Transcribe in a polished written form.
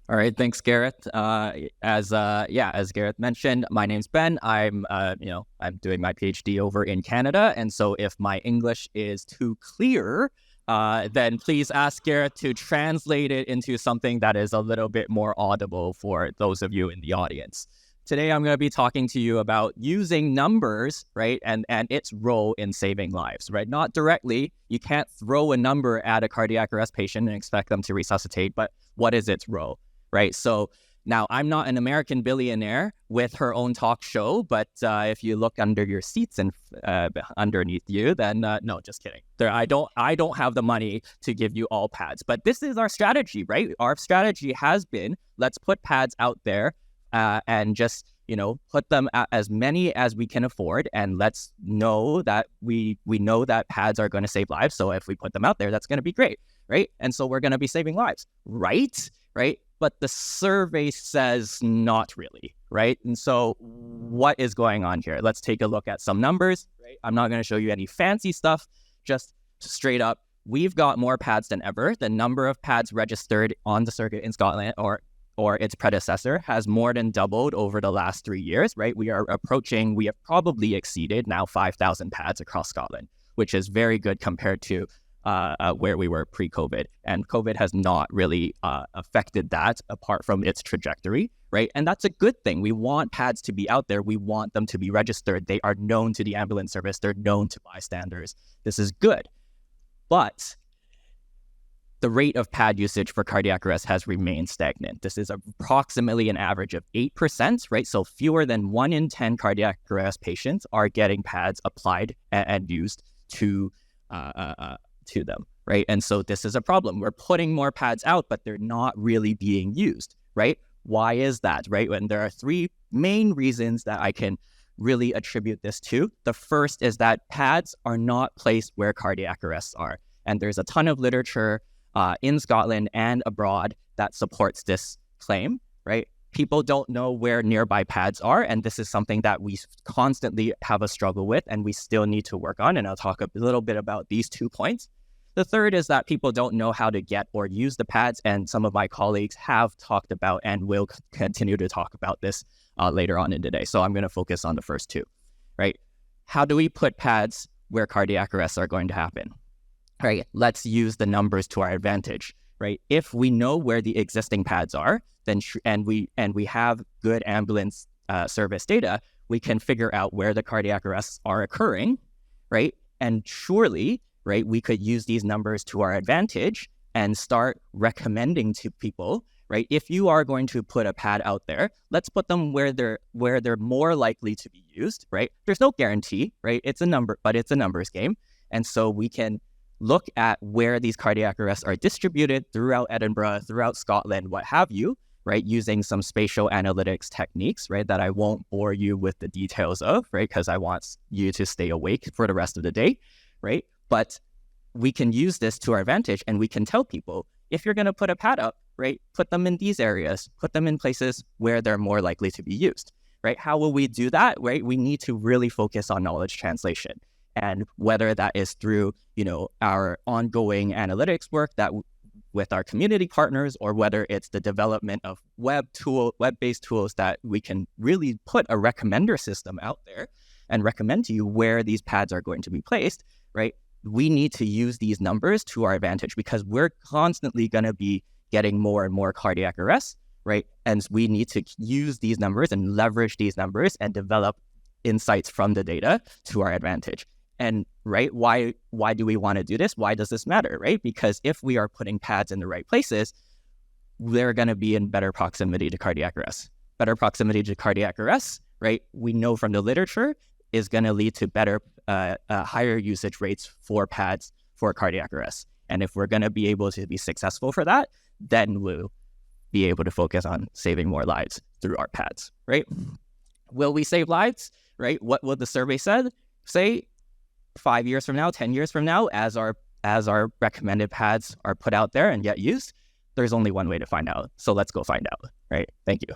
All right, thanks, Gareth. As Gareth mentioned, my name's Ben. I'm doing my PhD over in Canada, and so if my English is too clear, then please ask Gareth to translate it into something that is a little bit more audible for those of you in the audience. Today, I'm going to be talking to you about using numbers, right, and its role in saving lives, right? Not directly. You can't throw a number at a cardiac arrest patient and expect them to resuscitate, but what is its role? Right. So now I'm not an American billionaire with her own talk show, but if you look under your seats and underneath you, then no, just kidding. I don't have the money to give you all pads, but this is our strategy, right? Our strategy has been, let's put pads out there and just, put them at as many as we can afford. And let's know that we know that pads are going to save lives. So if we put them out there, that's going to be great. Right. And so we're going to be saving lives. Right. But the survey says not really, right? And so what is going on here? Let's take a look at some numbers, right? I'm not going to show you any fancy stuff, just straight up. We've got more pads than ever. The number of pads registered on the circuit in Scotland or its predecessor has more than doubled over the last 3 years, right? We have probably exceeded now 5,000 pads across Scotland, which is very good compared to where we were pre-COVID. And COVID has not really affected that apart from its trajectory, right? And that's a good thing. We want pads to be out there. We want them to be registered. They are known to the ambulance service. They're known to bystanders. This is good. But the rate of pad usage for cardiac arrest has remained stagnant. This is approximately an average of 8%, right? So fewer than 1 in 10 cardiac arrest patients are getting pads applied and used to them, right? And so this is a problem. We're putting more pads out, but they're not really being used, right? Why is that, right? And there are 3 main reasons that I can really attribute this to. The first is that pads are not placed where cardiac arrests are. And there's a ton of literature in Scotland and abroad that supports this claim, right? People don't know where nearby pads are, and this is something that we constantly have a struggle with, and we still need to work on, and I'll talk a little bit about these 2 points. The third is that people don't know how to get or use the pads, and some of my colleagues have talked about and will continue to talk about this later on in the day. So I'm going to focus on the first 2, right? How do we put pads where cardiac arrests are going to happen? Right? Let's use the numbers to our advantage, right? If we know where the existing pads are, then and we have good ambulance service data, we can figure out where the cardiac arrests are occurring, right? And surely, right, we could use these numbers to our advantage and start recommending to people, right? If you are going to put a pad out there, let's put them where they're more likely to be used, right? There's no guarantee, right? It's a number, but it's a numbers game. And so we can look at where these cardiac arrests are distributed throughout Edinburgh, throughout Scotland, what have you, right? Using some spatial analytics techniques, right? That I won't bore you with the details of, right? Because I want you to stay awake for the rest of the day, right? But we can use this to our advantage, and we can tell people, if you're going to put a pad up, right? Put them in these areas, put them in places where they're more likely to be used, right? How will we do that, right? We need to really focus on knowledge translation. And whether that is through, our ongoing analytics work with our community partners, or whether it's the development of web-based tools that we can really put a recommender system out there and recommend to you where these pads are going to be placed, right? We need to use these numbers to our advantage because we're constantly going to be getting more and more cardiac arrests, right? And we need to use these numbers and leverage these numbers and develop insights from the data to our advantage. And right, why do we want to do this? Why does this matter, right? Because if we are putting pads in the right places, they're going to be in better proximity to cardiac arrest. Better proximity to cardiac arrest, right? We know from the literature is going to lead to better, higher usage rates for pads for cardiac arrest. And if we're going to be able to be successful for that, then we'll be able to focus on saving more lives through our pads, right? Will we save lives, right? What will the survey say 5 years from now, 10 years from now, as our recommended pads are put out there and get used? There's only one way to find out. So let's go find out, right? Thank you.